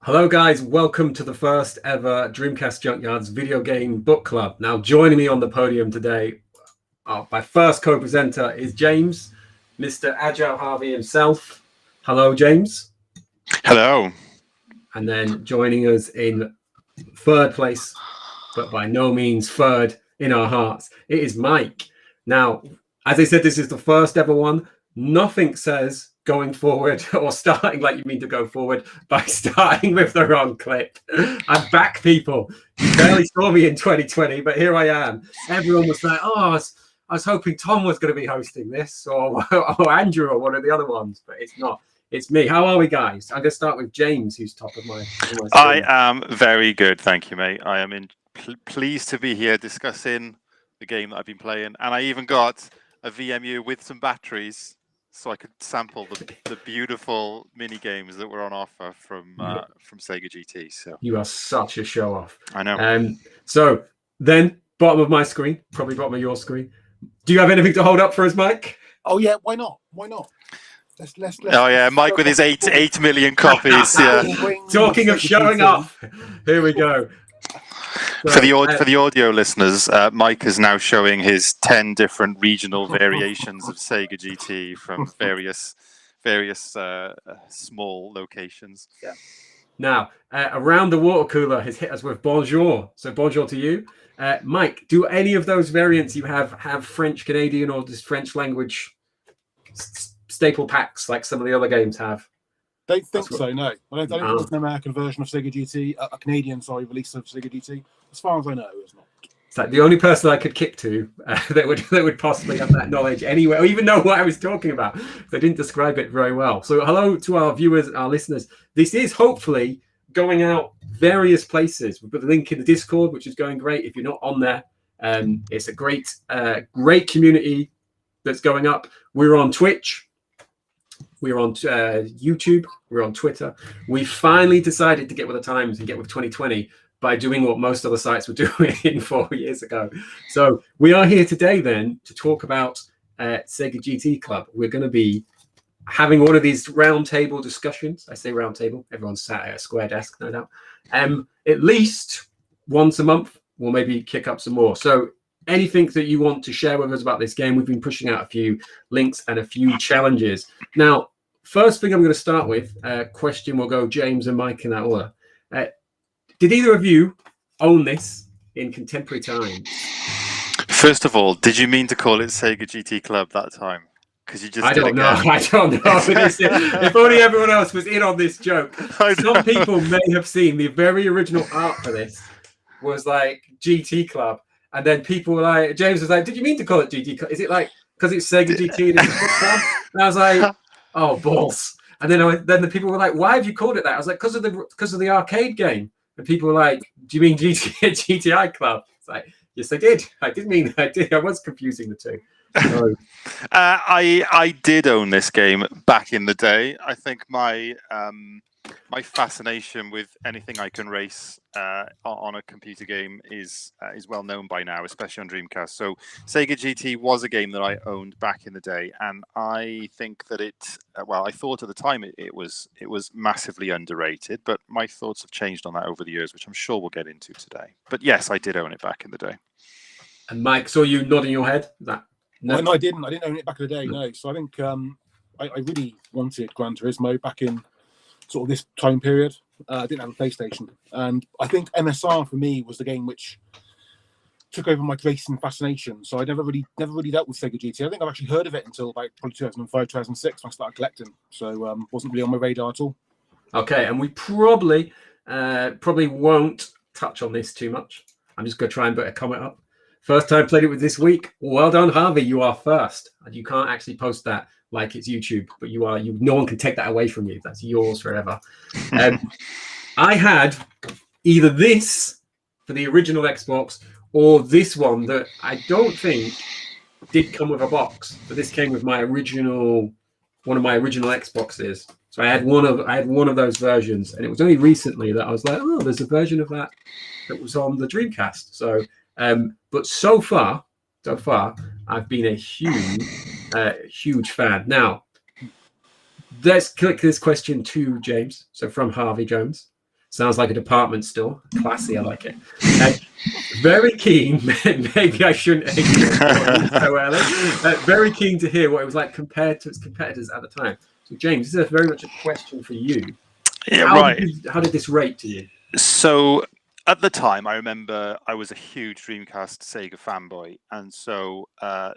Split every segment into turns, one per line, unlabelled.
Hello guys, welcome to the first ever Dreamcast Junkyard's video game book club. Now joining me on the podium today, my first co-presenter is James, Mr. Agile Harvey himself. Hello James.
Hello.
And then joining us in third place, but by no means third in our hearts, it is Mike. Now, as I said, this is the first ever one. Nothing says going forward or starting like you mean to go forward by starting with the wrong clip. I'm back, people. You barely saw me in 2020, but here I am. Everyone was like, oh, I was hoping Tom was going to be hosting this or Andrew or one of the other ones, but it's not. It's me. How are we, guys? I'm going to start with James, who's top of my screen.
I am very good, thank you, mate. I am pleased to be here discussing the game that I've been playing, and I even got a VMU with some batteries so I could sample the beautiful mini games that were on offer from Sega GT. So
you are such a show off.
I know.
So then, bottom of my screen, probably bottom of your screen. Do you have anything to hold up for us, Mike?
Oh yeah, why not? Why not? Let's
oh yeah, Mike with his 8 million copies. Yeah.
Talking of showing off, here we go.
So, for the audio listeners, Mike is now showing his 10 different regional variations of Sega GT from various small locations.
Yeah.
Now, Around the Water Cooler has hit us with bonjour. So bonjour to you. Mike, do any of those variants you have French, Canadian, or just French language staple packs like some of the other games have?
Don't think so, no. I don't think there's an American version of Sega GT, a Canadian, release of Sega GT. As far as I know, it's not.
It's like the only person I could kick to that would possibly have that knowledge anyway, or even know what I was talking about. They didn't describe it very well. So hello to our viewers, our listeners. This is hopefully going out various places. We've got the link in the Discord, which is going great. If you're not on there, it's a great community that's going up. We're on Twitch. We're on YouTube. We're on Twitter. We finally decided to get with the times and get with 2020 by doing what most other sites were doing 4 years ago. So we are here today then to talk about Sega GT Club. We're going to be having one of these roundtable discussions. I say roundtable. Everyone's sat at a square desk, no doubt. At least once a month, we'll maybe kick up some more. So anything that you want to share with us about this game, we've been pushing out a few links and a few challenges. Now, first thing I'm going to start with, question will go James and Mike in that order. Did either of you own this in contemporary times?
First of all, did you mean to call it Sega GT Club that time? Because you just
I don't know. If only everyone else was in on this joke. Some people may have seen the very original art for this was like GT Club. And then people were like, James was like, did you mean to call it GT Club? Is it like, because it's Sega GT and it's a book club? And I was like, oh, balls. And then the people were like, why have you called it that? I was like, because of the arcade game. And people were like, do you mean GTI Club? It's like, yes, I did. I did mean I did. I was confusing the two. So,
I did own this game back in the day. I think my fascination with anything I can race on a computer game is well known by now, especially on Dreamcast. So Sega GT was a game that I owned back in the day, and I think that I thought at the time it was massively underrated, but my thoughts have changed on that over the years, which I'm sure we'll get into today. But yes, I did own it back in the day.
and Mike, saw you nodding your head.
No, I didn't. I didn't own it back in the day. No, so I think I really wanted Gran Turismo back in sort of this time period. I didn't have a PlayStation, and I think MSR for me was the game which took over my racing fascination. So I never really dealt with Sega GT. I think I've actually heard of it until about probably 2005, 2006 when I started collecting. So wasn't really on my radar at all.
Okay, and we probably won't touch on this too much. I'm just going to try and put a comment up. First time played it with this week. Well done, Harvey. You are first. And you can't actually post that like it's YouTube, but no one can take that away from you. That's yours forever. I had either this for the original Xbox or this one that I don't think did come with a box, but this came with one of my original Xboxes. So I had one of those versions, and it was only recently that I was like, oh, there's a version of that was on the Dreamcast. So but so far, I've been a huge fan. Now, let's click this question to James. So from Harvey Jones. Sounds like a department store. Classy, I like it. Very keen, maybe I shouldn't so early. Very keen to hear what it was like compared to its competitors at the time. So James, this is very much a question for you.
Yeah,
How did this rate to you?
So at the time, I remember I was a huge Dreamcast Sega fanboy. And so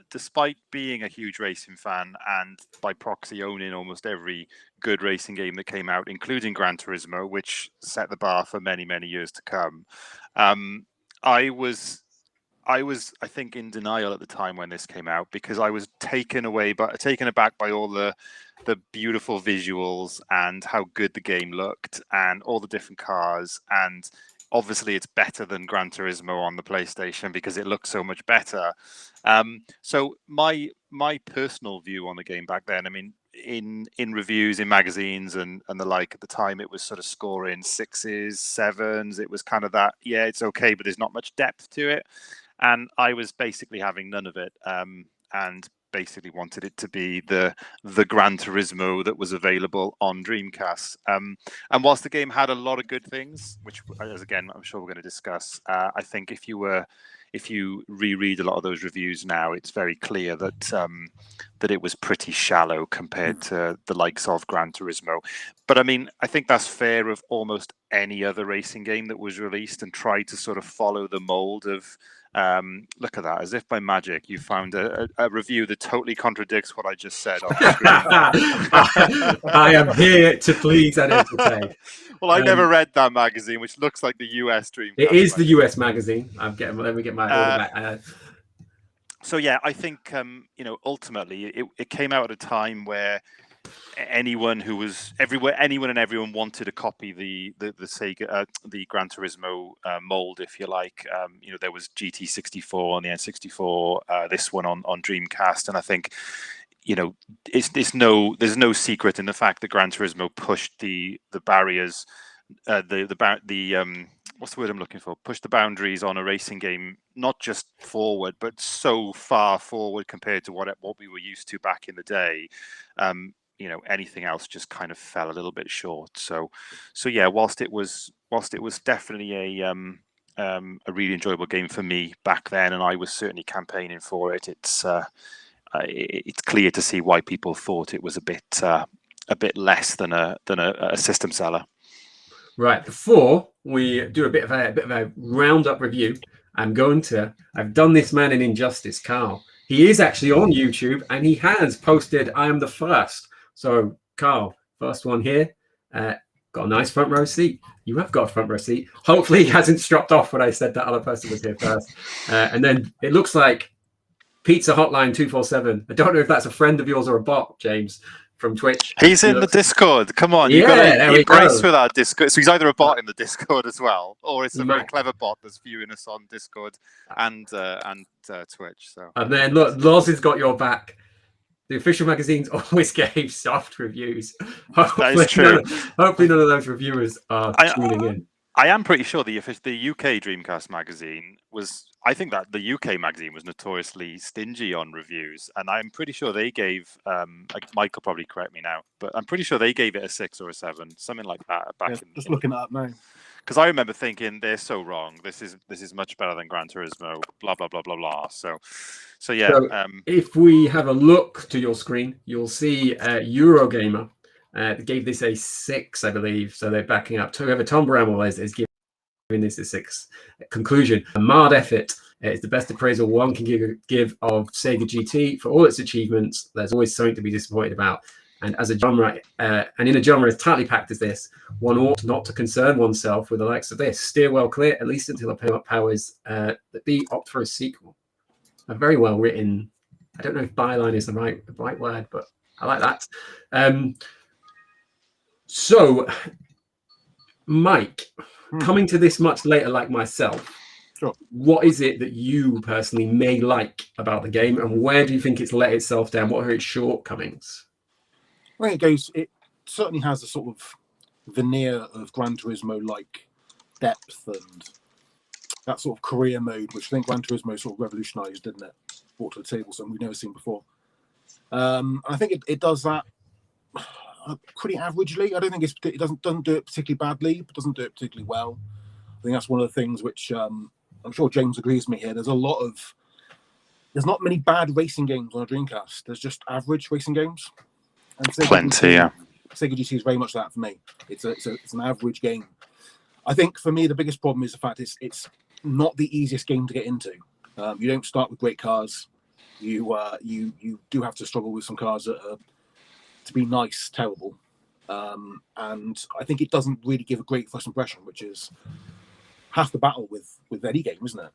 despite being a huge racing fan and by proxy owning almost every good racing game that came out, including Gran Turismo, which set the bar for many, many years to come, I was, I think, in denial at the time when this came out because I was taken aback by all the beautiful visuals and how good the game looked and all the different cars. And obviously it's better than Gran Turismo on the PlayStation because it looks so much better. So my personal view on the game back then, I mean, in reviews, in magazines and the like at the time, it was sort of scoring 6s, 7s. It was kind of that, yeah, it's okay, but there's not much depth to it. And I was basically having none of it. And basically wanted it to be the Gran Turismo that was available on Dreamcast. And whilst the game had a lot of good things, which, as again, I'm sure we're going to discuss, I think if you reread a lot of those reviews now, it's very clear that that it was pretty shallow compared to the likes of Gran Turismo. But I mean, I think that's fair of almost any other racing game that was released and tried to sort of follow the mold of. Look at that! As if by magic, you found a review that totally contradicts what I just said.
I am here to please and entertain.
Well, I never read that magazine, which looks like the US Dreamcast.
It is the US magazine. Let me get my order back.
So yeah, I think ultimately it came out at a time where anyone and everyone wanted to copy the Sega the Gran Turismo mold, if you like. There was GT64 on the N64, this one on Dreamcast, and I think there's no secret in the fact that Gran Turismo pushed the barriers, what's the word I'm looking for? Push the boundaries on a racing game, not just forward, but so far forward compared to what we were used to back in the day. Anything else just kind of fell a little bit short. So yeah, whilst it was definitely a really enjoyable game for me back then, and I was certainly campaigning for it, it's clear to see why people thought it was a bit less than a system seller.
Right, before we do a bit of a roundup review, I've done this man an injustice, Carl. He is actually on YouTube and he has posted I am the first. So Carl, first one here, got a nice front row seat. You have got a front row seat. Hopefully he hasn't stropped off when I said that other person was here first. And then it looks like Pizza Hotline 247. I don't know if that's a friend of yours or a bot, James, from Twitch.
He's in the Discord. Come on, you've got to embrace with our Discord. So he's either a bot in the Discord as well, or it's a very clever bot that's viewing us on Discord and Twitch. So
and then look, Loz has got your back. The official magazines always gave soft reviews.
That is true.
Hopefully, none of those reviewers are tuning in.
I am pretty sure the UK Dreamcast magazine was. I think that the UK magazine was notoriously stingy on reviews, and I'm pretty sure they gave. Mike will probably correct me now, but I'm pretty sure they gave it a 6 or a 7, something like that.
Just looking it up now.
Because I remember thinking they're so wrong. This is much better than Gran Turismo. Blah blah blah blah blah. So yeah.
So if we have a look to your screen, you'll see Eurogamer gave this a 6, I believe. So they're backing up. Whoever Tom Bramwell is giving this a 6. Conclusion: a marred effort. It's the best appraisal one can give of Sega GT for all its achievements. There's always something to be disappointed about. And as a genre, and in a genre as tightly packed as this, one ought not to concern oneself with the likes of this. Steer well clear, at least until the powers that be opt for a sequel. A very well written. I don't know if byline is the right word, but I like that. So, Mike, coming to this much later, like myself,
sure.
What is it that you personally may like about the game, and where do you think it's let itself down? What are its shortcomings?
I think it certainly has a sort of veneer of Gran Turismo-like depth and that sort of career mode, which I think Gran Turismo sort of revolutionised, didn't it? Brought to the table, something we've never seen before. I think it does that pretty averagely. I don't think it doesn't do it particularly badly, but doesn't do it particularly well. I think that's one of the things which I'm sure James agrees with me here. There's not many bad racing games on a Dreamcast. There's just average racing games. And
Plenty, yeah.
Sega GT is very much that for me. It's an average game. I think for me the biggest problem is the fact it's not the easiest game to get into. You don't start with great cars. You do have to struggle with some cars that are, to be nice, terrible. And I think it doesn't really give a great first impression, which is half the battle with any game, isn't it?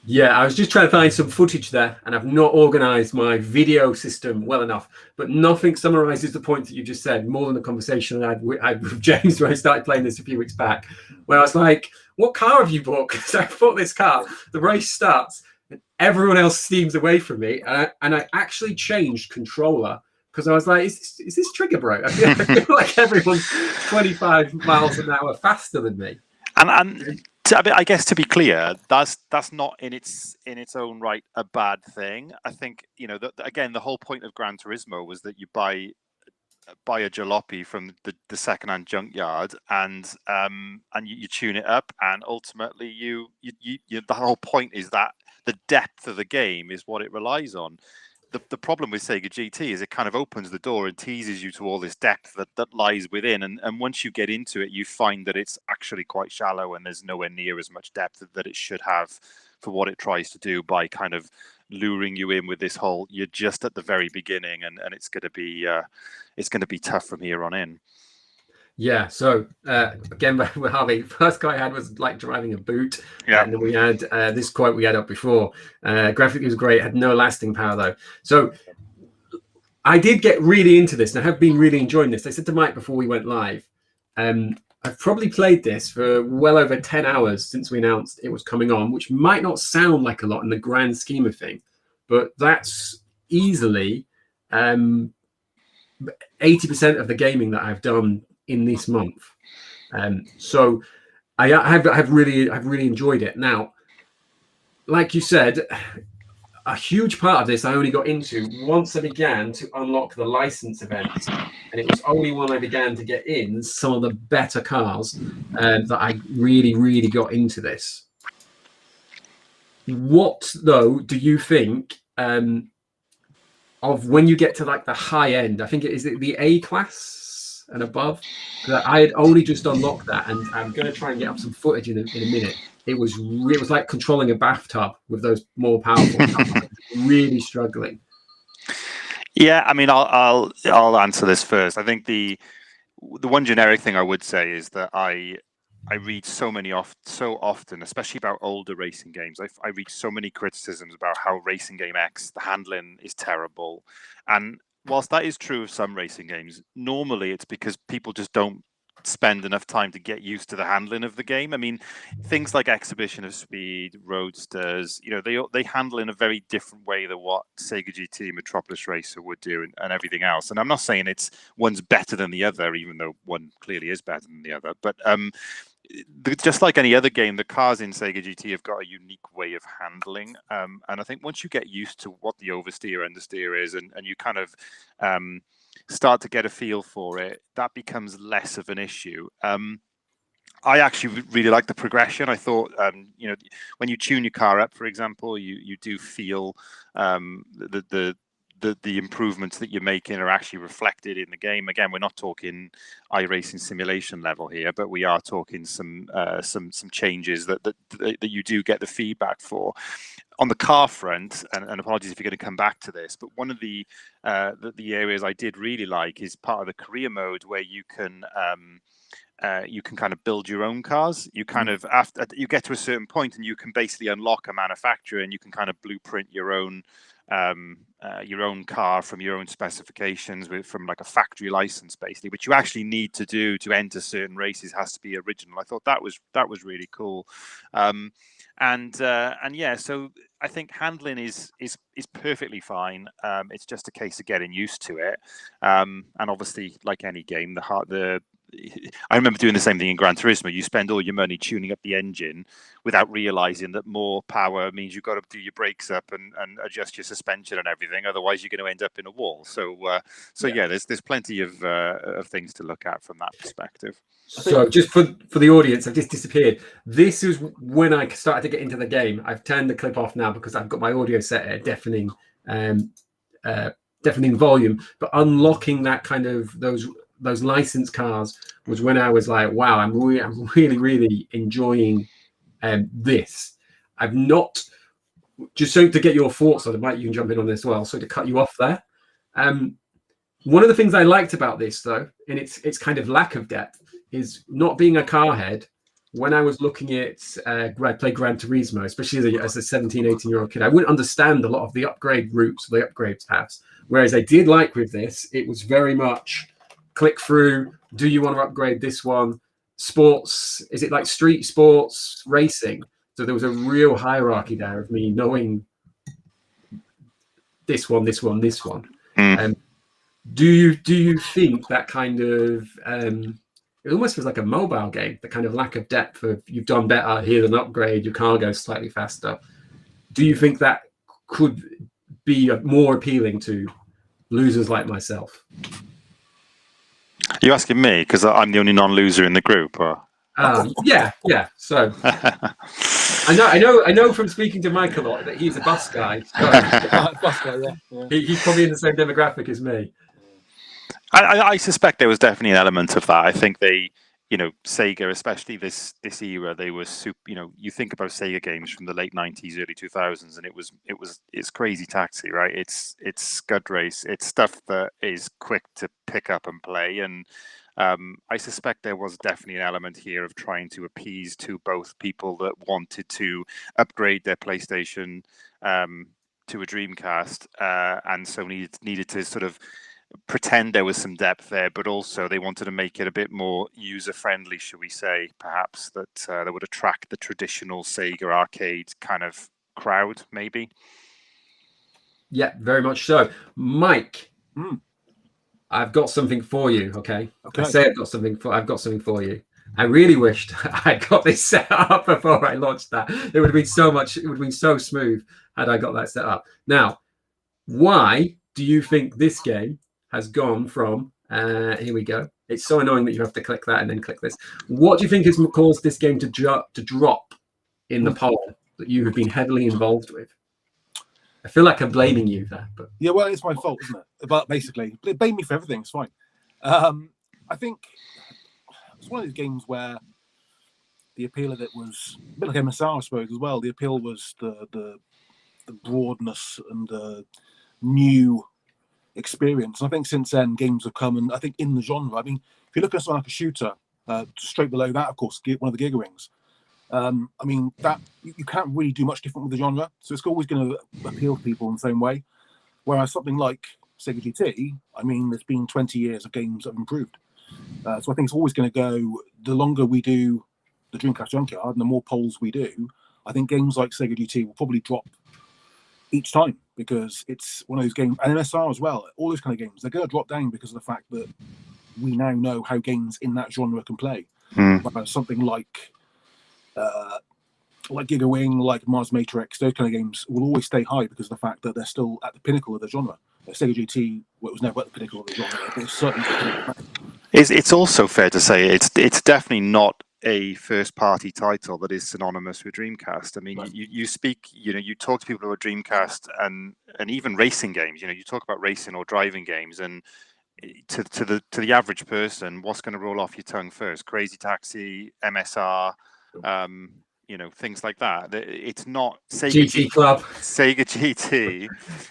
Yeah, I was just trying to find some footage there, and I've not organised my video system well enough, but nothing summarises the point that you just said more than the conversation I had with James when I started playing this a few weeks back, where I was like, what car have you bought? Because I bought this car, the race starts, and everyone else steams away from me, and I actually changed controller, because I was like, is this trigger broke? I feel like everyone's 25 miles an hour faster than me.
And I guess to be clear, that's not in its own right a bad thing. I think again the whole point of Gran Turismo was that you buy a jalopy from the secondhand junkyard and you tune it up, and ultimately you the whole point is that the depth of the game is what it relies on. The problem with Sega GT is it kind of opens the door and teases you to all this depth that lies within. And once you get into it, you find that it's actually quite shallow and there's nowhere near as much depth that it should have for what it tries to do by kind of luring you in with this whole, you're just at the very beginning and it's going to be tough from here on in.
Yeah, so again, with Harvey, first guy I had was like driving a boot.
Yeah.
And then we had this quote we had up before. Graphically was great, had no lasting power though. So I did get really into this and I have been really enjoying this. I said to Mike before we went live, I've probably played this for well over 10 hours since we announced it was coming on, which might not sound like a lot in the grand scheme of things, but that's easily 80% of the gaming that I've done in this month. So I have really enjoyed it. Now, like you said, a huge part of this I only got into once I began to unlock the license events, and it was only when I began to get in some of the better cars that I really got into this. What though do you think of when you get to like the high end? I think it is the A class and above. I had only just unlocked that, and I'm going to try and get up some footage in a minute. It was like controlling a bathtub with those more powerful cars. Really struggling.
Yeah, I mean, I'll answer this first. I think the one generic thing I would say is that I read so often, especially about older racing games. I read so many criticisms about how Racing Game X, the handling is terrible, and whilst that is true of some racing games, normally it's because people just don't spend enough time to get used to the handling of the game. I mean, things like Exhibition of Speed, Roadsters, they handle in a very different way than what Sega GT, Metropolis Racer would do, and everything else. And I'm not saying one's better than the other, even though one clearly is better than the other. But just like any other game, the cars in Sega GT have got a unique way of handling. And I think once you get used to what the oversteer, understeer is, and you kind of start to get a feel for it, that becomes less of an issue. I actually really like the progression. I thought, when you tune your car up, for example, you do feel the improvements that you're making are actually reflected in the game. Again, we're not talking iRacing simulation level here, but we are talking some changes that you do get the feedback for. On the car front, and apologies if you're going to come back to this, but one of the areas I did really like is part of the career mode where you can kind of build your own cars. You kind of, after you get to a certain point, and you can basically unlock a manufacturer, and you can kind of blueprint your own car from your own specifications from like a factory license, basically, which you actually need to do to enter certain races. Has to be original. I thought that was really cool. And yeah, so I think handling is perfectly fine. It's just a case of getting used to it. And obviously, like any game, I remember doing the same thing in Gran Turismo. You spend all your money tuning up the engine without realizing that more power means you've got to do your brakes up and adjust your suspension and everything. Otherwise, you're going to end up in a wall. So yeah, there's plenty of things to look at from that perspective.
So just for the audience, I've just disappeared. This is when I started to get into the game. I've turned the clip off now because I've got my audio set at deafening volume. But unlocking that kind of those licensed cars was when I was like, wow, I'm really, really enjoying this. I've not, just so to get your thoughts on it, Mike, you can jump in on this as well. So to cut you off there. One of the things I liked about this, though, in its kind of lack of depth, is not being a car head. When I was looking at play Gran Turismo, especially as a 17, 18-year-old kid, I wouldn't understand a lot of the upgrade routes, the upgrade paths. Whereas I did like with this, it was very much click through. Do you want to upgrade this one? Sports, is it like street sports racing? So there was a real hierarchy there of me knowing this one. Do you think that kind of it almost feels like a mobile game, the kind of lack of depth of you've done better, here's an upgrade, your car goes slightly faster. Do you think that could be more appealing to losers like myself?
You asking me because I'm the only non-loser in the group, or?
Yeah. So I know from speaking to Mike a lot that he's a bus guy.
Bus guy, yeah.
He's probably in the same demographic as me.
I suspect there was definitely an element of that. I think they, Sega, especially this era, they were super. You think about Sega games from the late '90s, early 2000s, and it's Crazy Taxi, right? It's Scud Race. It's stuff that is quick to pick up and play. And I suspect there was definitely an element here of trying to appease to both people that wanted to upgrade their PlayStation to a Dreamcast, and so needed to sort of pretend there was some depth there, but also they wanted to make it a bit more user-friendly, should we say, perhaps, that would attract the traditional Sega arcade kind of crowd, maybe.
Yeah, very much so. Mike, I've got something for you, okay? I say I've got something for you. I really wished I'd got this set up before I launched that. It would have been so smooth had I got that set up. Now, why do you think this game has gone from, here we go. It's so annoying that you have to click that and then click this. What do you think has caused this game to drop in the poll that you have been heavily involved with? I feel like I'm blaming you there. But
yeah, well, it's my fault, isn't it? But basically, blame me for everything. It's fine. I think it's one of those games where the appeal of it was a bit like MSR, I suppose, as well. The appeal was the broadness and the new experience. And I think since then games have come, and I think in the genre, I mean, if you look at something like a shooter, straight below that, of course, one of the Giga Wings. I mean, that you can't really do much different with the genre, so it's always going to appeal to people in the same way. Whereas something like Sega GT, I mean, there's been 20 years of games that have improved. So I think it's always going to go, the longer we do the Dreamcast Junkyard and the more polls we do, I think games like Sega GT will probably drop each time, because it's one of those games, and MSR as well, all those kind of games, they're going to drop down because of the fact that we now know how games in that genre can play. Something like Giga Wing, like Mars Matrix, those kind of games will always stay high because of the fact that they're still at the pinnacle of the genre. Sega GT, well, it was never at the pinnacle of the genre, but it's certainly at the pinnacle.
It's also fair to say it's definitely not a first-party title that is synonymous with Dreamcast. I mean,
Right.
you speak, you talk to people about Dreamcast and even racing games. You talk about racing or driving games, and to the average person, what's going to roll off your tongue first? Crazy Taxi, MSR, things like that. It's not Sega
GT Club.
Sega GT.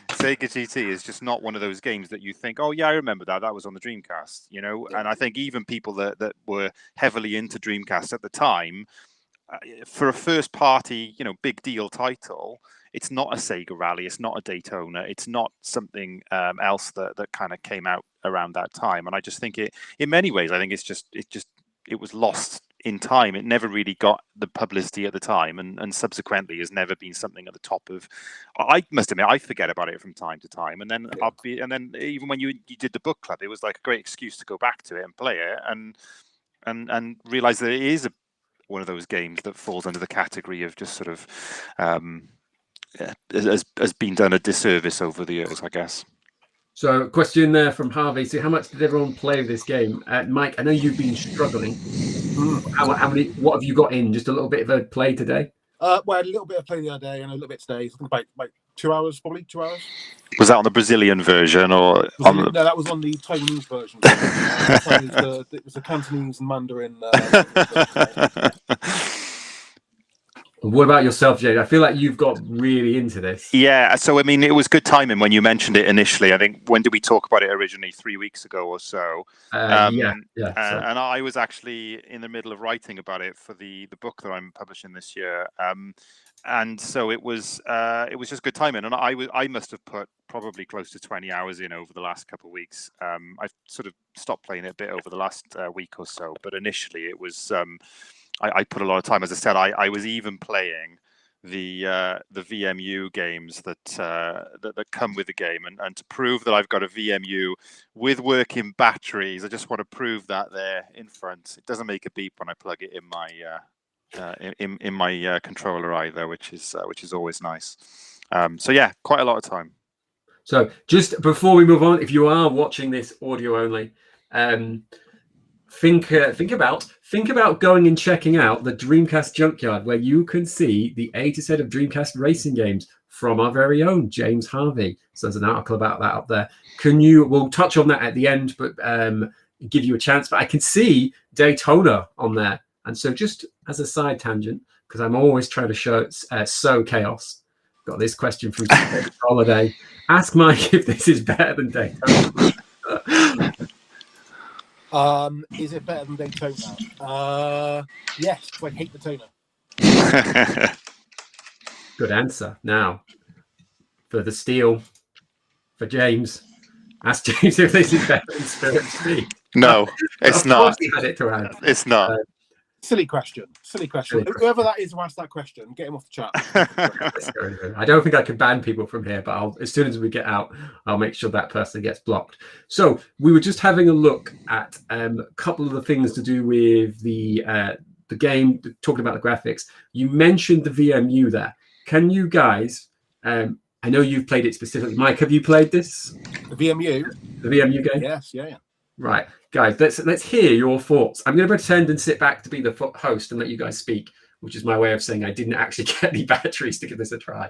Sega GT is just not one of those games that you think, oh yeah, I remember that. That was on the Dreamcast, And I think even people that were heavily into Dreamcast at the time, for a first party, big deal title, it's not a Sega Rally, it's not a Daytona, it's not something else that kind of came out around that time. And I just think in many ways, I think it was lost in time. It never really got the publicity at the time, and subsequently has never been something at the top of. I must admit, I forget about it from time to time, and then even when you did the book club, it was like a great excuse to go back to it and play it, and realize that it is one of those games that falls under the category of just sort of has been done a disservice over the years, I guess.
So, question there from Harvey. So, how much did everyone play this game? Mike, I know you've been struggling. How many? What have you got in? Just a little bit of a play today?
Well, I had a little bit of play the other day and a little bit today. So I think about 2 hours, probably 2 hours.
Was that on the Brazilian version or
No, that was on the Taiwanese version. It was the Cantonese and Mandarin.
What about yourself, Jade? I feel like you've got really into this.
Yeah, so I mean, it was good timing when you mentioned it initially. I think, when did we talk about it originally? 3 weeks ago or so.
Yeah.
And I was actually in the middle of writing about it for the book that I'm publishing this year. And so it was just good timing. And I must have put probably close to 20 hours in over the last couple of weeks. I've sort of stopped playing it a bit over the last week or so, but initially it was. I put a lot of time. As I said, I was even playing the VMU games that come with the game, and to prove that I've got a VMU with working batteries, I just want to prove that there in front. It doesn't make a beep when I plug it in my controller either, which is always nice. So yeah, quite a lot of time.
So just before we move on, if you are watching this audio only, think about going and checking out the Dreamcast Junkyard, where you can see the A to Z of Dreamcast racing games from our very own James Harvey. So there's an article about that up there. We'll touch on that at the end, but give you a chance. But I can see Daytona on there. And so just as a side tangent, because I'm always trying to sow chaos, got this question from Holiday. Ask Mike if this is better than Daytona.
Is it better than Daytona? Yes, because I hate Daytona.
Good answer. Now, for the steal, for James, ask James if this is better than Spirit Speed.
No, it's not.
He had it to add.
It's not.
Silly question. Whoever that is who asked that question, get him off the chat.
I don't think I can ban people from here, but as soon as we get out, I'll make sure that person gets blocked. So we were just having a look at a couple of the things to do with the game, talking about the graphics. You mentioned the VMU there. Can you guys? I know you've played it specifically. Mike, have you played this?
The VMU.
The VMU game.
Yes. Yeah.
Right, guys, let's hear your thoughts. I'm going to pretend and sit back to be the host and let you guys speak, which is my way of saying I didn't actually get any batteries to give this a try.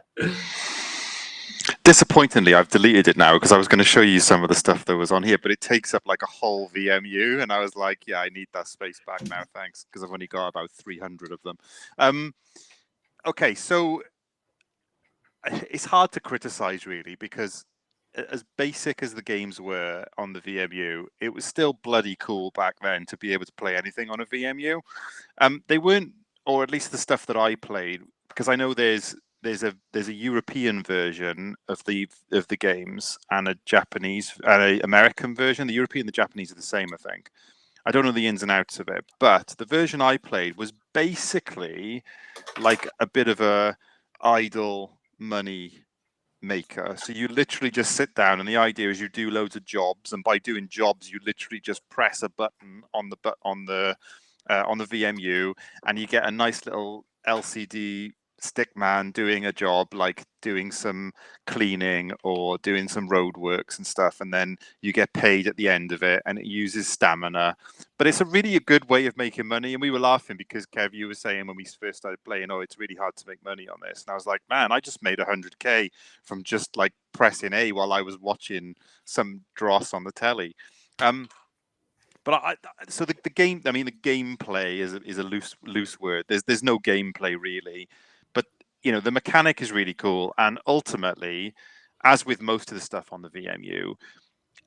Disappointingly, I've deleted it now because I was going to show you some of the stuff that was on here, but it takes up like a whole VMU, and I was like, yeah, I need that space back now, thanks, because I've only got about 300 of them. Okay, so it's hard to criticize really, because as basic as the games were on the VMU, it was still bloody cool back then to be able to play anything on a VMU. They weren't, or at least the stuff that I played, because I know there's there's a European version of the games and a Japanese and a American version. The European and the Japanese are the same, I think. I don't know the ins and outs of it, but the version I played was basically like a bit of a idle money maker. So you literally just sit down, and the idea is you do loads of jobs, and by doing jobs, you literally just press a button on the VMU, and you get a nice little LCD stick man doing a job, like doing some cleaning or doing some road works and stuff, and then you get paid at the end of it, and it uses stamina. But it's a really a good way of making money. And we were laughing because, Kev, you were saying when we first started playing, oh, it's really hard to make money on this, and I was like, man, I just made 100k from just like pressing A while I was watching some dross on the telly. But so the game, I mean, the gameplay is a loose word. There's no gameplay really, but you know, the mechanic is really cool. And ultimately, as with most of the stuff on the VMU,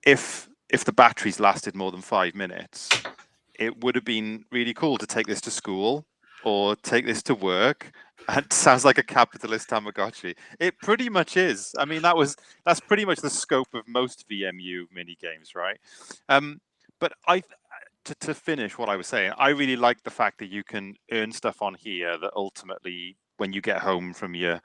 if the batteries lasted more than 5 minutes, it would have been really cool to take this to school or take this to work. It sounds like a capitalist Tamagotchi. It pretty much is. I mean, that's pretty much the scope of most VMU mini games, right? But to finish what I was saying, I really like the fact that you can earn stuff on here that ultimately, when you get home from your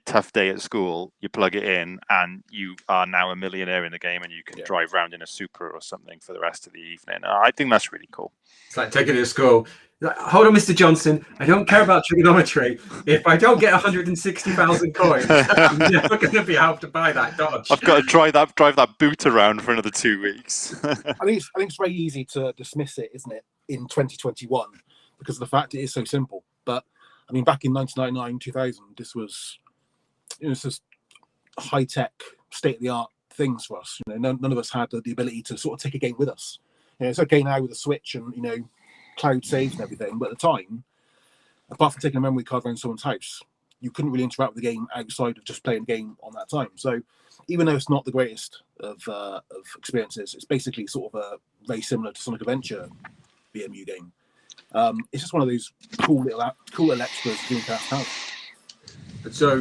tough day at school, you plug it in and you are now a millionaire in the game, and you can drive around in a Supra or something for the rest of the evening. I think that's really cool.
It's like taking it to school. Like, hold on, Mr. Johnson. I don't care about trigonometry. If I don't get 160,000 coins, I'm never going to be able to buy that Dodge.
I've got to drive that boot around for another 2 weeks.
I think it's very easy to dismiss it, isn't it, in 2021, because of the fact it is so simple. But I mean, back in 1999, 2000, this was, this is high tech, state of the art things for us. None of us had the ability to sort of take a game with us. It's okay now with a Switch and cloud saves and everything, but at the time, apart from taking a memory card around someone's house, you couldn't really interact with the game outside of just playing the game on that time. So even though it's not the greatest of experiences, it's basically sort of very similar to Sonic Adventure VMU game. It's just one of those cool little extras Dreamcast has.
So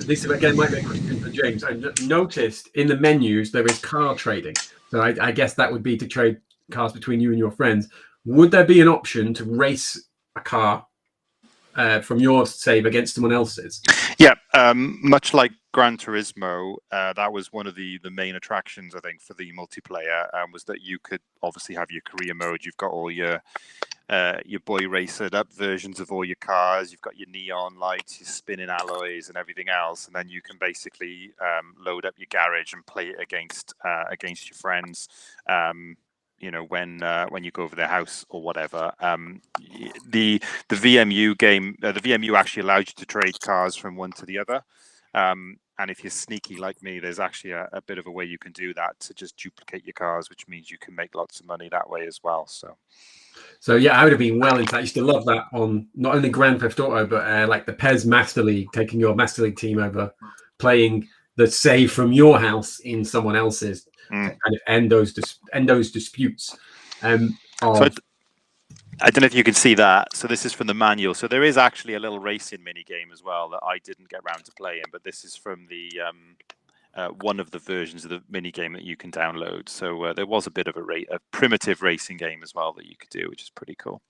this again might be a question for James. I noticed in the menus there is car trading. So I guess that would be to trade cars between you and your friends. Would there be an option to race a car from your save against someone else's?
Yeah, much like Gran Turismo, that was one of the main attractions, I think, for the multiplayer, was that you could obviously have your career mode. You've got all your boy racered up versions of all your cars. You've got your neon lights, your spinning alloys, and everything else. And then you can basically load up your garage and play it against your friends. When you go over their house or whatever. The VMU game, the VMU actually allows you to trade cars from one to the other. And if you're sneaky like me, there's actually a bit of a way you can do that to just duplicate your cars, which means you can make lots of money that way as well.
So yeah, I would have been well into that. I used to love that on not only Grand Theft Auto, but like the PES Master League, taking your Master League team over, playing the save from your house in someone else's. To kind of end those disputes. So
I don't know if you can see that. So this is from the manual. So there is actually a little racing mini game as well that I didn't get around to playing, but this is from the one of the versions of the mini game that you can download. So there was a bit of a primitive racing game as well that you could do, which is pretty cool.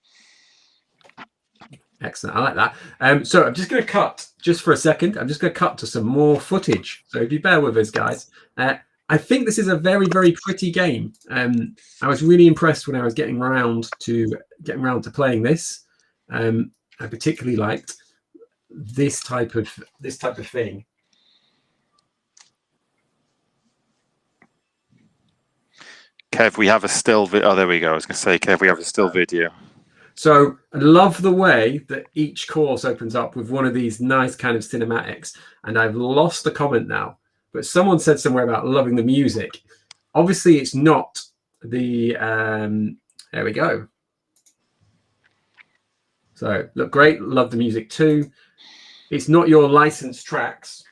Excellent. I like that. So I'm just going to cut just for a second. I'm just going to cut to some more footage. So if you bear with us, guys. I think this is a very, very pretty game. I was really impressed when I was getting around to playing this. I particularly liked this type of thing.
Kev, we have a still video. Oh, there we go. I was going to say, Kev, we have a still video.
So I love the way that each course opens up with one of these nice kind of cinematics. And I've lost the comment now. But someone said somewhere about loving the music. Obviously, it's not the... there we go. So, look great. Love the music too. It's not your licensed tracks.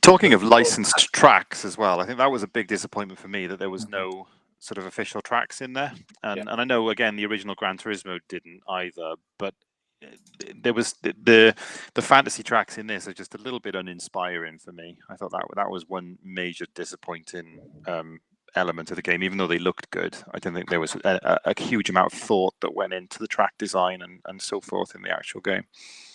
Talking of licensed tracks as well, I think that was a big disappointment for me that there was no sort of official tracks in there. And I know, again, the original Gran Turismo didn't either. But there was the fantasy tracks in this are just a little bit uninspiring for me. I thought that was one major disappointing element of the game. Even though they looked good, I don't think there was a huge amount of thought that went into the track design and so forth in the actual game.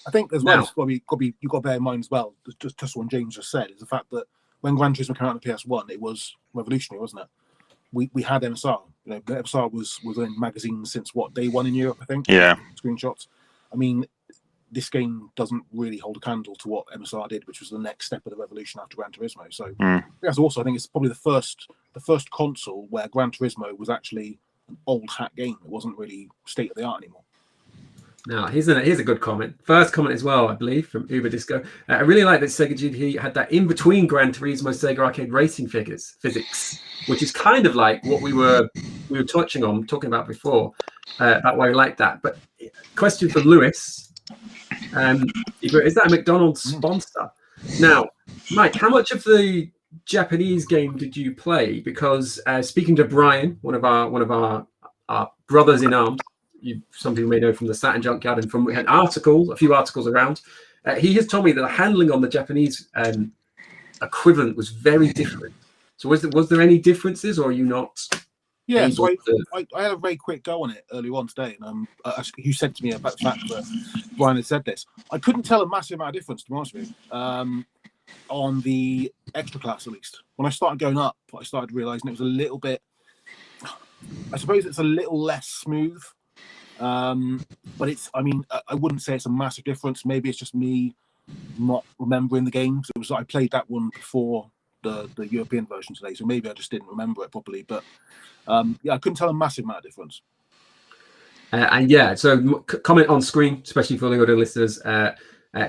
I think as well, you've got to bear in mind as well, just what James just said, is the fact that when Gran Turismo came out on the PS1, it was revolutionary, wasn't it? We had MSR. You know, MSR was in magazines since day one in Europe, I think.
Yeah.
Screenshots. I mean, this game doesn't really hold a candle to what MSR did, which was the next step of the revolution after Gran Turismo. So that's also, I think it's probably the first console where Gran Turismo was actually an old hat game. It wasn't really state of the art anymore.
Now, here's a good comment. First comment as well, I believe, from Uber Disco. I really like that Sega GT had that in between Gran Turismo Sega Arcade racing physics, which is kind of like what we were talking about before, about why we like that. But question for Lewis, is that a McDonald's sponsor? Now, Mike, how much of the Japanese game did you play? Because speaking to Brian, one of our brothers in arms, some people may know from the Saturn Junkyard and from we had a few articles around. He has told me that the handling on the Japanese equivalent was very different. So was there any differences, or are you not?
Yeah, so I had a very quick go on it earlier on today, and you said to me about the fact that Brian had said this. I couldn't tell a massive amount of difference, to be honest with you, on the extra class at least. When I started going up, I started realising it was a little bit. I suppose it's a little less smooth. But I wouldn't say it's a massive difference. Maybe it's just me not remembering the game. I played that one before the European version today, so maybe I just didn't remember it properly. But I couldn't tell a massive amount of difference.
So comment on screen, especially for the audio listeners.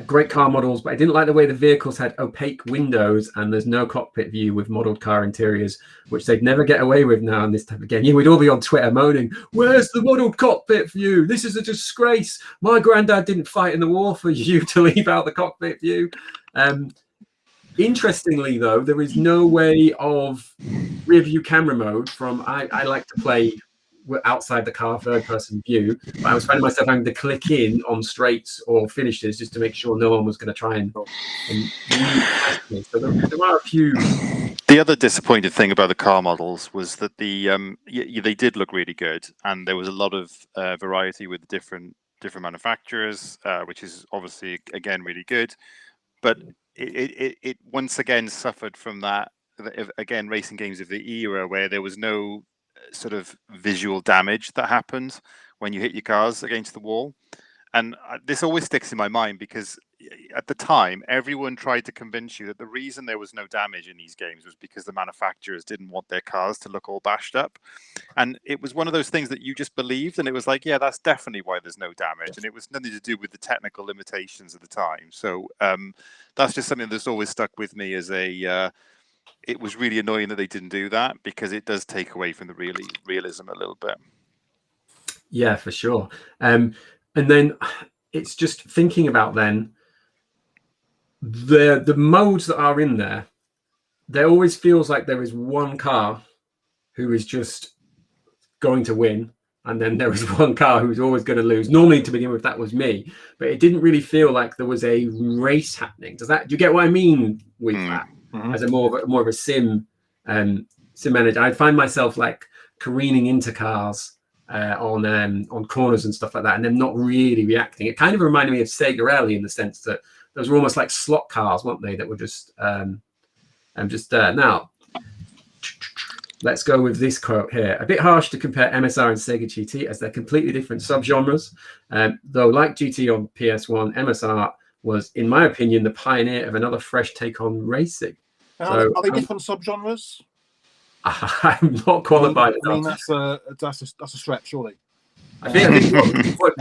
Great car models, but I didn't like the way the vehicles had opaque windows and there's no cockpit view with modelled car interiors, which they'd never get away with now in this type of game. Yeah, we'd all be on Twitter moaning, "Where's the modelled cockpit view? This is a disgrace. My granddad didn't fight in the war for you to leave out the cockpit view." Interestingly, though, there is no way of rear view camera mode from. I like to play outside the car third-person view, but I was finding myself having to click in on straights or finishes just to make sure no one was going to try and me. So there are a few.
The other disappointing thing about the car models was that they did look really good, and there was a lot of variety with different manufacturers, which is obviously again really good. But it once again suffered from that again racing games of the era where there was no sort of visual damage that happened when you hit your cars against the wall. And this always sticks in my mind because at the time, everyone tried to convince you that the reason there was no damage in these games was because the manufacturers didn't want their cars to look all bashed up. And it was one of those things that you just believed. And it was like, yeah, that's definitely why there's no damage. And it was nothing to do with the technical limitations of the time. So that's just something that's always stuck with me as it was really annoying that they didn't do that because it does take away from the realism a little bit.
Yeah, for sure. And then it's just thinking about then the modes that are in there. There always feels like there is one car who is just going to win, and then there is one car who's always going to lose. Normally, to begin with, that was me, but it didn't really feel like there was a race happening. Do you get what I mean with that? Mm-hmm. As a more of a sim manager, I'd find myself like careening into cars on corners and stuff like that, and then not really reacting. It kind of reminded me of Sega Rally in the sense that those were almost like slot cars, weren't they? That were just now. Let's go with this quote here. A bit harsh to compare MSR and Sega GT as they're completely different subgenres. Though, like GT on PS1, MSR was, in my opinion, the pioneer of another fresh take on racing.
Are they different subgenres?
I'm not qualified enough.
I mean, that's a stretch, surely.
I think what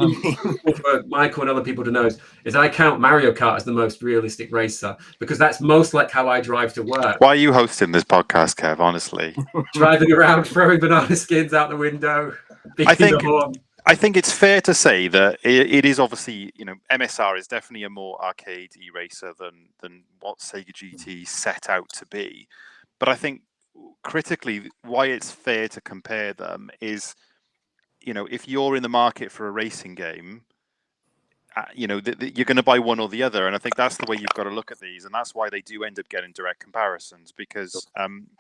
Michael and other people to know is I count Mario Kart as the most realistic racer because that's most like how I drive to work.
Why are you hosting this podcast, Kev? Honestly,
driving around, throwing banana skins out the window. I
think it's fair to say that it is obviously, MSR is definitely a more arcade-y racer than what Sega GT set out to be. But I think critically, why it's fair to compare them is, if you're in the market for a racing game, you're going to buy one or the other, and I think that's the way you've got to look at these, and that's why they do end up getting direct comparisons. Because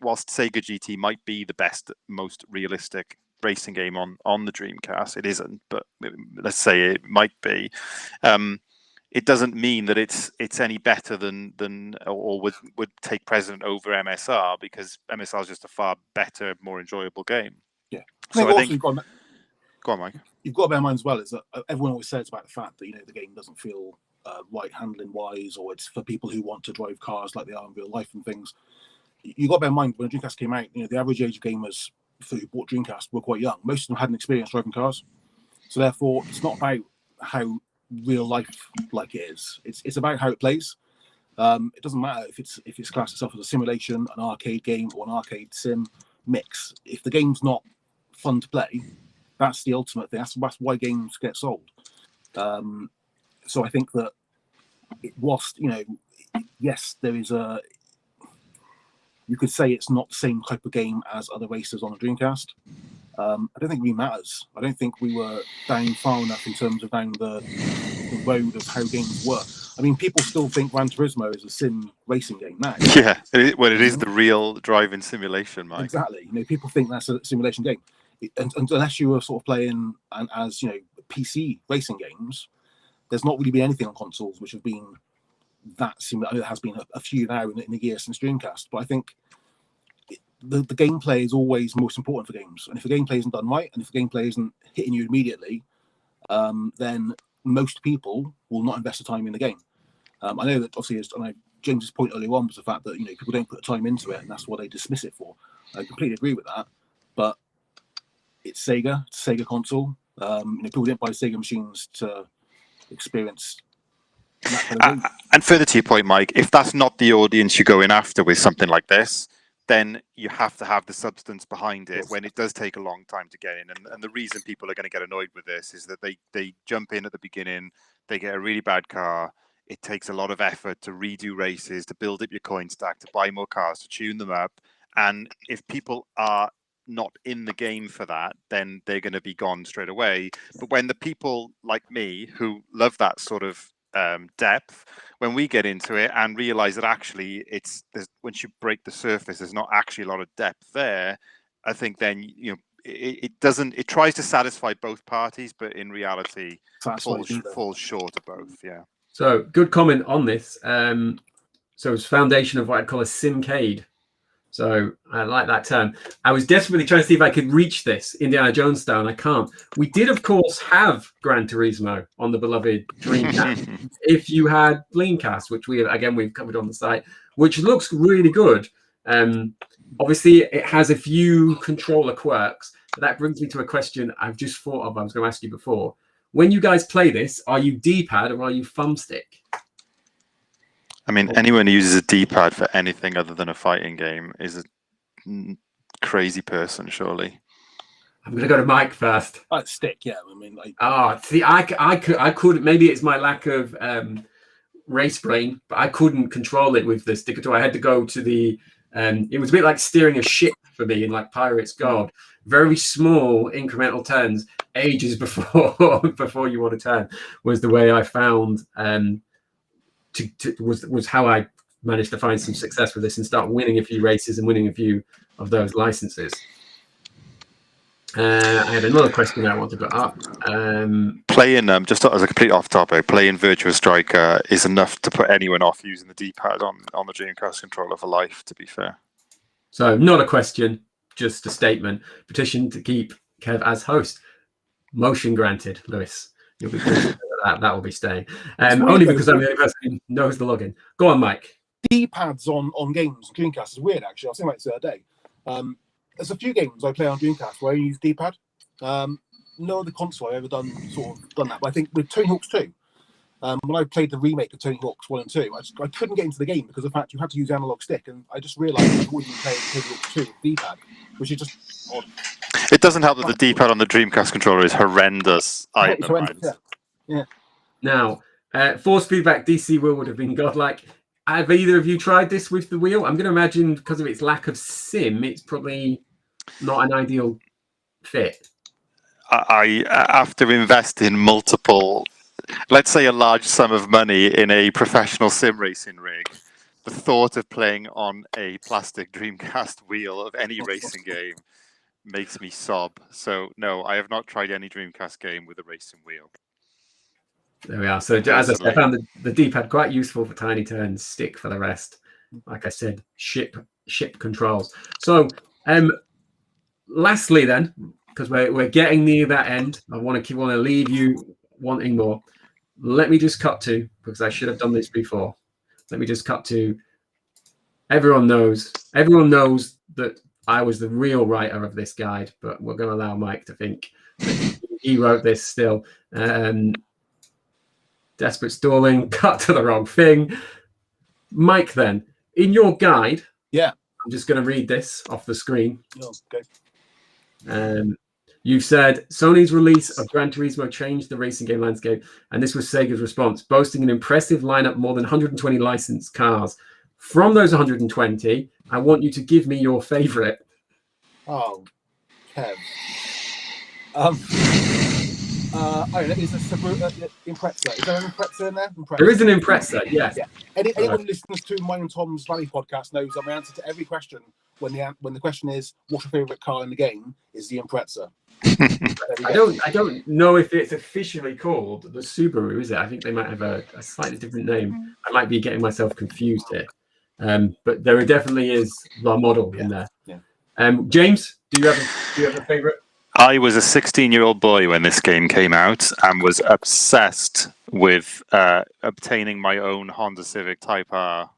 whilst Sega GT might be the best, most realistic racing game on the Dreamcast, it isn't. But let's say it might be. It doesn't mean that it's any better than or would take precedent over MSR, because MSR is just a far better, more enjoyable game.
Yeah.
So I think. Go on, Mike.
You've got to bear in mind as well is that everyone always says about the fact that the game doesn't feel right handling wise, or it's for people who want to drive cars like they are in real life and things. You've got to bear in mind when Dreamcast came out, the average age of gamers who bought Dreamcast were quite young. Most of them hadn't experienced driving cars, so therefore it's not about how real life like it is. It's about how it plays. It doesn't matter if it's classed itself as a simulation, an arcade game, or an arcade sim mix. If the game's not fun to play, that's the ultimate thing. That's why games get sold. So I think that whilst yes, there is you could say it's not the same type of game as other races on the Dreamcast. I don't think it really matters. I don't think we were down far enough in terms of down the road of how games work. I mean, people still think Gran Turismo is a sim racing game now.
Yeah, it is the real driving simulation, Mike.
Exactly. People think that's a simulation game. And unless you were sort of playing as PC racing games, there's not really been anything on consoles which have been that similar. There has been a few now in the year since Dreamcast, but I think the gameplay is always most important for games. And if the gameplay isn't done right, and if the gameplay isn't hitting you immediately, then most people will not invest the time in the game. I know that obviously, James's point earlier on was the fact that people don't put the time into it, and that's what they dismiss it for. I completely agree with that, but it's Sega, it's a Sega console. People didn't buy Sega machines to experience that kind of game.
And further to your point, Mike, if that's not the audience you're going after with something like this, then you have to have the substance behind it when it does take a long time to get in. And the reason people are going to get annoyed with this is that they jump in at the beginning, they get a really bad car. It takes a lot of effort to redo races, to build up your coin stack, to buy more cars, to tune them up. And if people are not in the game for that, then they're going to be gone straight away. But when the people like me who love that sort of depth, when we get into it and realize that actually once you break the surface, there's not actually a lot of depth there, I think then it tries to satisfy both parties, but in reality falls short of both. Yeah.
So good comment on this. So it's foundation of what I'd call a Simcade. So I like that term. I was desperately trying to see if I could reach this Indiana Jones style, and I can't. We did, of course, have Gran Turismo on the beloved Dreamcast. If you had Dreamcast, which we've covered on the site, which looks really good. Obviously, it has a few controller quirks. But that brings me to a question I've just thought of. I was going to ask you before. When you guys play this, are you D-pad or are you thumbstick?
I mean, anyone who uses a D-pad for anything other than a fighting game is a crazy person, surely.
I'm going to go to Mike first.
I'd stick, yeah. I mean,
see, I could. Maybe it's my lack of race brain, but I couldn't control it with the stick at all. I had to go to the. It was a bit like steering a ship for me in like Pirates Gold. Very small incremental turns, ages before you want to turn, was the way I found. Was how I managed to find some success with this and start winning a few races and winning a few of those licenses. I had another question I wanted to put up.
Playing just as a complete off topic, playing Virtua Striker is enough to put anyone off using the D-pad on the Dreamcast controller for life, to be fair.
So not a question, just a statement. Petition to keep Kev as host. Motion granted, Lewis. You'll be good. That will be staying. Only because I'm the only person who knows the login. Go on, Mike.
D-pads on games, Dreamcast is weird, actually. I was thinking about this the other day. There's a few games I play on Dreamcast where I use D-pad. No other console I've ever done that. But I think with Tony Hawk's 2, when I played the remake of Tony Hawk's 1 and 2, I couldn't get into the game because of the fact you had to use analog stick, and I just realised I've always been playing Tony Hawk's 2 with D-pad, which is just odd.
It doesn't help that the D-pad on the Dreamcast controller is horrendous.
Yeah.
Now, force feedback DC wheel would have been godlike. Have either of you tried this with the wheel? I'm going to imagine because of its lack of sim, it's probably not an ideal fit.
I after investing multiple let's say a large sum of money in a professional sim racing rig, the thought of playing on a plastic Dreamcast wheel of any racing game makes me sob. So no, I have not tried any Dreamcast game with a racing wheel.
There we are. So as I said, I found the D-pad quite useful for tiny turns, stick for the rest. Like I said, ship controls. So lastly then, because we're getting near that end, I want to leave you wanting more. Let me just cut to, because I should have done this before. Let me just cut to, everyone knows that I was the real writer of this guide, but we're going to allow Mike to think that he wrote this still. Desperate stalling, cut to the wrong thing. Mike, then, in your guide, I'm just going to read this off the screen.
Okay.
You've said Sony's release of Gran Turismo changed the racing game landscape, and this was Sega's response, boasting an impressive lineup, more than 120 licensed cars. From those 120, I want you to give me your favorite.
Oh, Kev. I don't know, is there Impreza? Is there an Impreza in there?
There is an Impreza, yes.
Yeah. Anyone who listens to mine and Tom's Valley podcast knows that my answer to every question, when the question is, what's your favourite car in the game, is the Impreza.
I don't know if it's officially called the Subaru, is it? I think they might have a slightly different name. I might be getting myself confused here. But there definitely is the model in there.
Yeah.
James, do you have a favourite?
I was a 16-year-old boy when this game came out and was obsessed with obtaining my own Honda Civic Type R,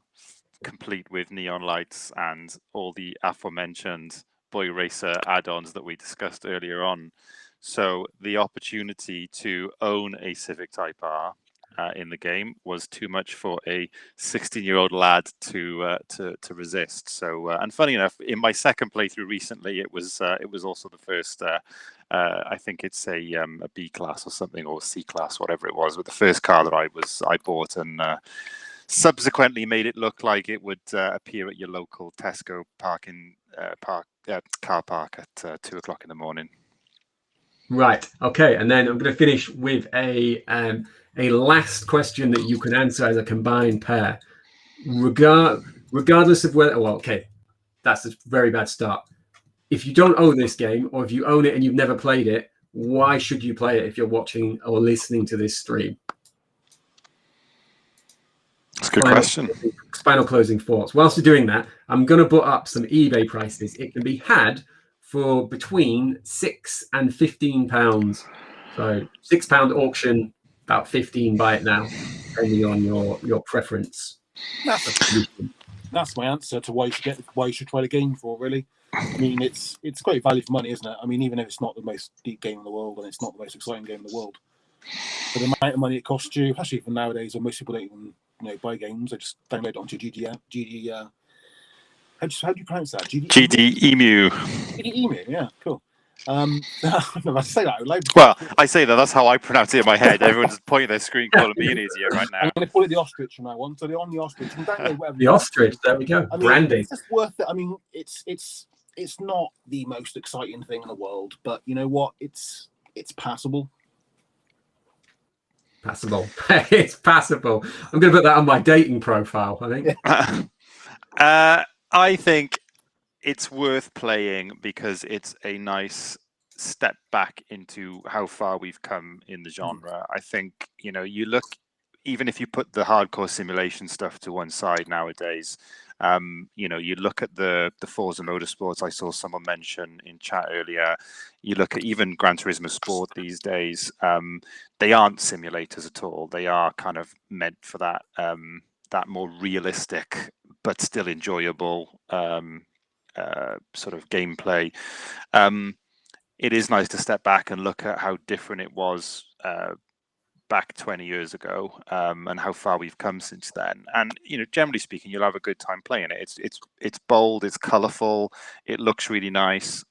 complete with neon lights and all the aforementioned Boy Racer add-ons that we discussed earlier on. So the opportunity to own a Civic Type R in the game was too much for a 16-year-old lad to resist. So and funny enough, in my second playthrough recently, it was also the first. I think it's a B class or something, or C class, whatever it was. But the first car that I bought, and subsequently made it look like it would appear at your local Tesco car park at 2 o'clock in the morning.
Right. Okay. And then I'm going to finish with a last question that you can answer as a combined pair, regardless of whether. Well, okay, that's a very bad start. If you don't own this game, or if you own it and you've never played it, why should you play it if you're watching or listening to this stream?
That's a good question.
Final closing thoughts. Whilst you're doing that, I'm going to put up some eBay prices. It can be had for between £6 and £15. So £6 auction, about 15 buy it now, depending on your preference.
That's my answer to why you should try the game for, really. I mean, it's great value for money, isn't it? I mean, even if it's not the most deep game in the world and it's not the most exciting game in the world, for the amount of money it costs you, especially for nowadays, when most people don't even buy games, they just download it onto GD. How do you pronounce that?
GD Emu.
GD Emu, yeah, cool. I say that out loud.
Well, I say that. That's how I pronounce it in my head. Everyone's pointing their screen, calling me an idiot right now.
I'm going to call it the ostrich from now on. So they're on the ostrich. You can download whatever.
The ostrich. There we go.
I mean,
branding.
It's just worth it. I mean, it's not the most exciting thing in the world, but you know what? It's passable.
Passable. It's passable. I'm going to put that on my dating profile, I think.
I think it's worth playing because it's a nice step back into how far we've come in the genre. I think, you look, even if you put the hardcore simulation stuff to one side nowadays, you look at the Forza Motorsports I saw someone mention in chat earlier, you look at even Gran Turismo Sport these days, they aren't simulators at all. They are kind of meant for that more realistic but still enjoyable sort of gameplay. It is nice to step back and look at how different it was back 20 years ago, and how far we've come since then. And generally speaking, you'll have a good time playing it. It's bold, it's colorful, it looks really nice.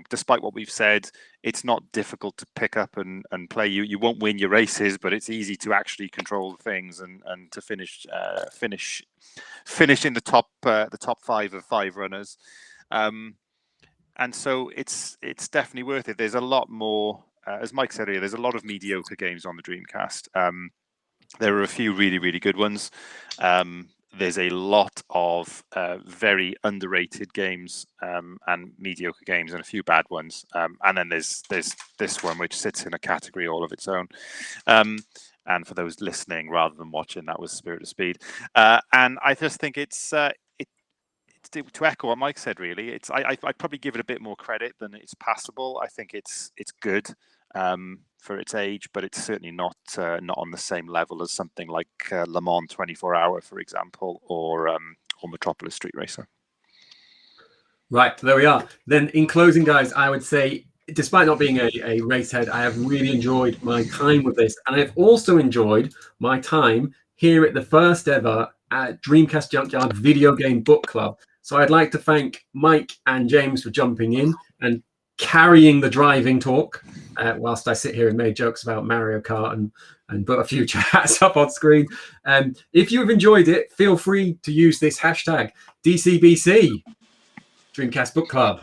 Despite what we've said, it's not difficult to pick up and play. You won't win your races, but it's easy to actually control things and to finish in the top 5 of 5 runners. And so it's definitely worth it. There's a lot more as Mike said earlier, there's a lot of mediocre games on the Dreamcast. There are a few really, really good ones. There's a lot of very underrated games and mediocre games, and a few bad ones. And then there's this one which sits in a category all of its own. And for those listening rather than watching, that was Spirit of Speed. And I just think it's to echo what Mike said. Really, I'd probably give it a bit more credit than it's passable. I think it's good. For its age, but it's certainly not on the same level as something like Le Mans 24 Hour, for example, or Metropolis Street Racer.
Right, there we are. Then in closing, guys, I would say, despite not being a race head, I have really enjoyed my time with this. And I've also enjoyed my time here at the first ever Dreamcast Junkyard Video Game Book Club. So I'd like to thank Mike and James for jumping in and carrying the driving talk whilst I sit here and made jokes about Mario Kart and put a few chats up on screen. If you've enjoyed it, feel free to use this hashtag DCBC Dreamcast Book Club.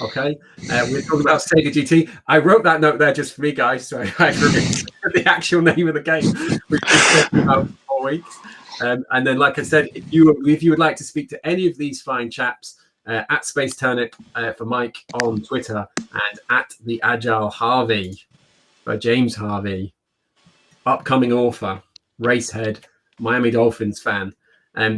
Okay, we're talking about Sega GT. I wrote that note there just for me, guys, so I forget the actual name of the game, which is about 4 weeks. And then, like I said, if you would like to speak to any of these fine chaps, at Space Turnip for Mike on Twitter, and at the Agile Harvey for James Harvey, upcoming author, racehead, Miami Dolphins fan.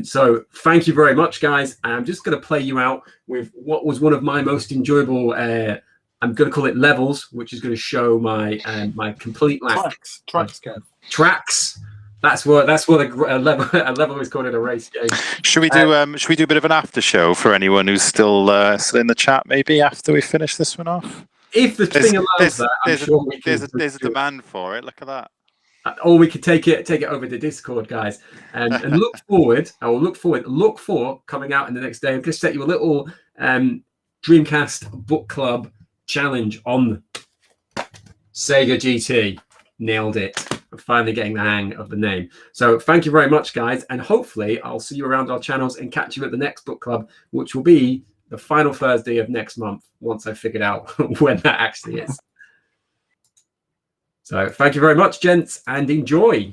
So thank you very much, guys. I'm just going to play you out with what was one of my most enjoyable, I'm going to call it levels, which is going to show my my complete lack.
Tracks, Kev.
Tracks. That's what a level is called in a race game.
Should we do a bit of an after show for anyone who's still in the chat? Maybe after we finish this one off.
If the thing allows that, I'm sure we can.
There's a demand for it. Look at that.
Or we could take it over to Discord, guys, and look forward. Look for coming out in the next day. I'm going to set you a little Dreamcast Book Club challenge on Sega GT. Nailed it. I'm finally getting the hang of the name. So thank you very much, guys. And hopefully I'll see you around our channels and catch you at the next book club, which will be the final Thursday of next month, once I've figured out when that actually is. So thank you very much, gents, and enjoy.